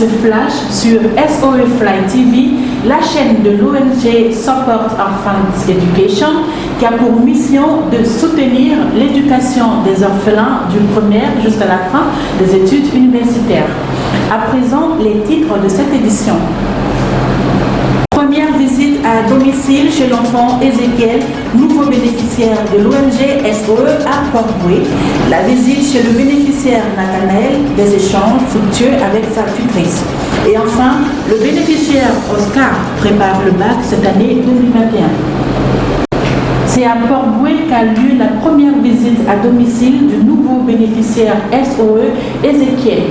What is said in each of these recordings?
ce flash sur SOE Fly TV, la chaîne de l'ONG Support Orphans Education, qui a pour mission de soutenir l'éducation des orphelins du primaire jusqu'à la fin des études universitaires. À présent, les titres de cette édition. Première visite à domicile chez l'enfant Ézéchiel, nouveau bénéficiaire de l'ONG SOE à Port-Bouët. La visite chez le bénéficiaire Nathanaël, des échanges fructueux avec sa tutrice. Et enfin, le bénéficiaire Oscar prépare le bac cette année 2021. C'est à Port-Bouët qu'a lieu la première visite à domicile du nouveau bénéficiaire SOE Ézéchiel.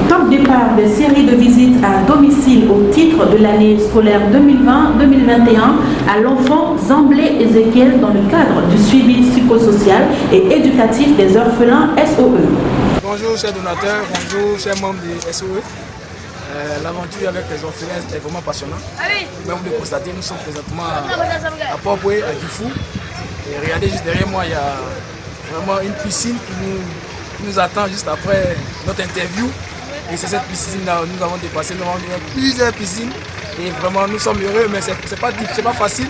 Top départ des séries de visites à domicile au titre de l'année scolaire 2020-2021 à l'enfant Zamblé Ézéchiel dans le cadre du suivi psychosocial et éducatif des orphelins SOE. Bonjour chers donateurs, bonjour chers membres du SOE. L'aventure avec les orphelins est vraiment passionnante. Comme vous le constatez, nous sommes présentement à Port-Bouët, à Dufou. Et regardez juste derrière moi, il y a vraiment une piscine qui nous attend juste après notre interview. Et c'est cette piscine-là, nous avons dépassé, nous avons plusieurs piscines. Et vraiment, nous sommes heureux, mais c'est pas facile.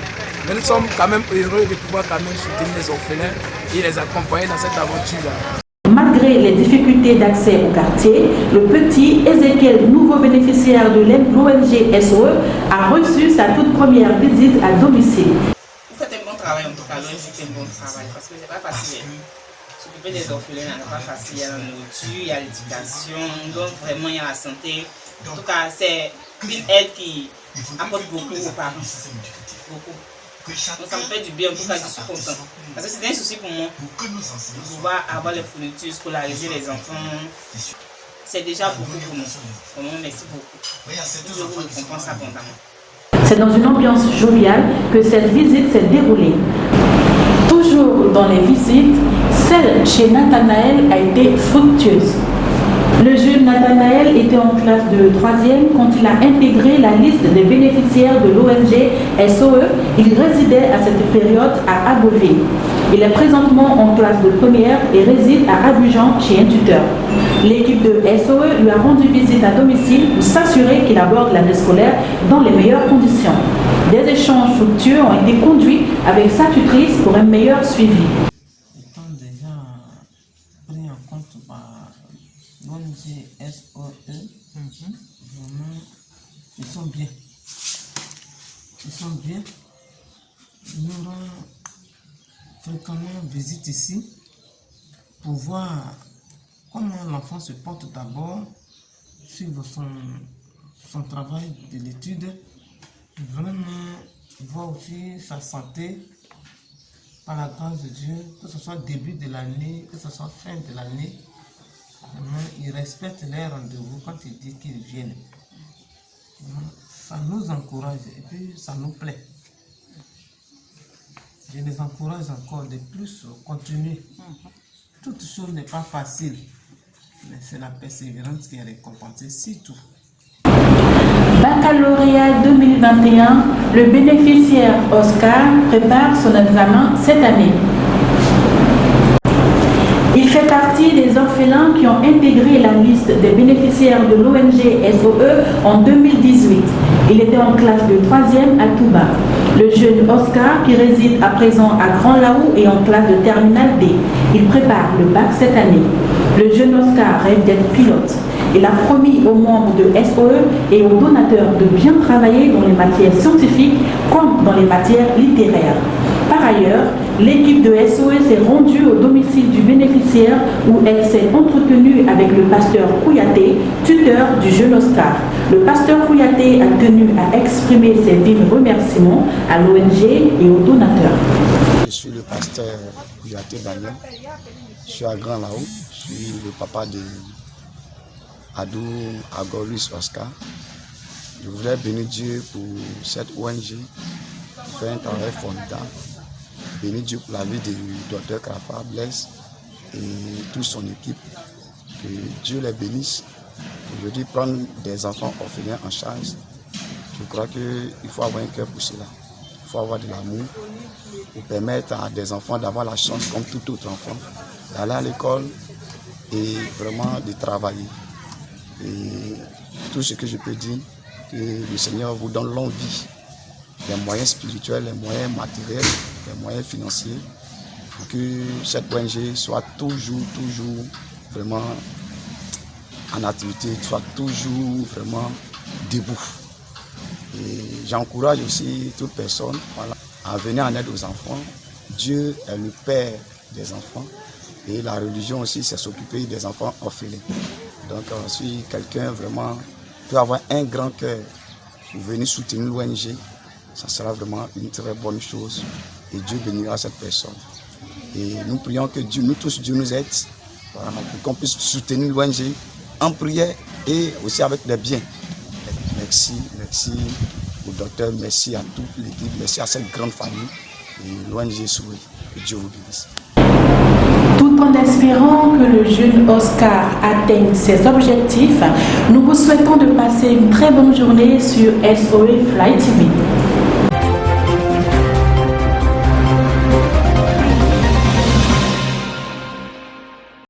Mais nous sommes quand même heureux de pouvoir quand même soutenir les orphelins et les accompagner dans cette aventure-là. Malgré les difficultés d'accès au quartier, le petit Ézéchiel, nouveau bénéficiaire de l'ONG SOE, a reçu sa toute première visite à domicile. Vous faites un bon travail en tout cas, l'ONG fait un bon travail parce que c'est pas facile. S'occuper des orphelins n'est pas facile, il y a la nourriture, il y a l'éducation, donc vraiment il y a la santé. En tout cas, c'est une aide qui apporte beaucoup aux parents. Beaucoup. Donc ça me fait du bien, en tout cas je suis content. Parce que c'est un souci pour moi de pouvoir avoir les fournitures, scolariser les enfants. C'est déjà beaucoup pour nous. Vraiment merci beaucoup. Je vous récompense abondamment. C'est dans une ambiance joviale que cette visite s'est déroulée. Toujours dans les visites, celle chez Nathanaël a été fructueuse. Le jeune Nathanaël était en classe de 3e quand il a intégré la liste des bénéficiaires de l'ONG SOE. Il résidait à cette période à Agové. Il est présentement en classe de première et réside à Abidjan chez un tuteur. L'équipe de SOE lui a rendu visite à domicile pour s'assurer qu'il aborde l'année scolaire dans les meilleures conditions. Des échanges fructueux ont été conduits avec sa tutrice pour un meilleur suivi. Étant déjà pris en compte par l'ONG SOE, vraiment, ils sont bien. Ils sont bien. Nous rendons fréquemment visite ici pour voir comment l'enfant se porte d'abord, suivre son travail de l'étude, vraiment voir aussi sa santé par la grâce de Dieu, que ce soit début de l'année, que ce soit fin de l'année. Ils respectent les rendez-vous quand ils disent qu'ils viennent. Ça nous encourage et puis ça nous plaît. Je les encourage encore de plus continuer. Toute chose n'est pas facile, mais c'est la persévérance qui est récompensée, c'est tout. Baccalauréat 2021, le bénéficiaire Oscar prépare son examen cette année. Il fait partie des orphelins qui ont intégré la liste des bénéficiaires de l'ONG SOE en 2018. Il était en classe de 3e à Touba. Le jeune Oscar, qui réside à présent à Grand-Laou, est en classe de terminale D. Il prépare le bac cette année. Le jeune Oscar rêve d'être pilote. Il a promis aux membres de SOE et aux donateurs de bien travailler dans les matières scientifiques comme dans les matières littéraires. Par ailleurs, l'équipe de SOE s'est rendue au domicile du bénéficiaire où elle s'est entretenue avec le pasteur Kouyaté, tuteur du jeune Oscar. Le pasteur Kouyaté a tenu à exprimer ses vifs remerciements à l'ONG et aux donateurs. Je suis le pasteur Kouyaté Daniel. Je suis à Grand-Laou. Je suis le papa de Adou Agolus Oscar. Je voudrais bénir Dieu pour cette ONG qui fait un travail formidable. Bénir Dieu pour la vie du docteur Krafa Blaise et toute son équipe. Que Dieu les bénisse. Aujourd'hui, prendre des enfants orphelins en charge, je crois qu'il faut avoir un cœur pour cela. Il faut avoir de l'amour pour permettre à des enfants d'avoir la chance, comme tout autre enfant, d'aller à l'école et vraiment de travailler. Et tout ce que je peux dire, que le Seigneur vous donne longue vie, les moyens spirituels, les moyens matériels, les moyens financiers, pour que cette ONG soit toujours vraiment en activité, soit toujours vraiment debout. Et j'encourage aussi toute personne à venir en aide aux enfants. Dieu est le Père des enfants et la religion aussi, c'est s'occuper des enfants orphelins. Donc si quelqu'un vraiment peut avoir un grand cœur pour venir soutenir l'ONG, ça sera vraiment une très bonne chose et Dieu bénira cette personne. Et nous prions que Dieu nous aide, voilà, pour qu'on puisse soutenir l'ONG en prière et aussi avec les biens. Merci au docteur, merci à toute l'équipe, merci à cette grande famille et l'ONG Souris. Que Dieu vous bénisse. Tout en espérant que le jeune Oscar atteigne ses objectifs, nous vous souhaitons de passer une très bonne journée sur SOE Fly TV.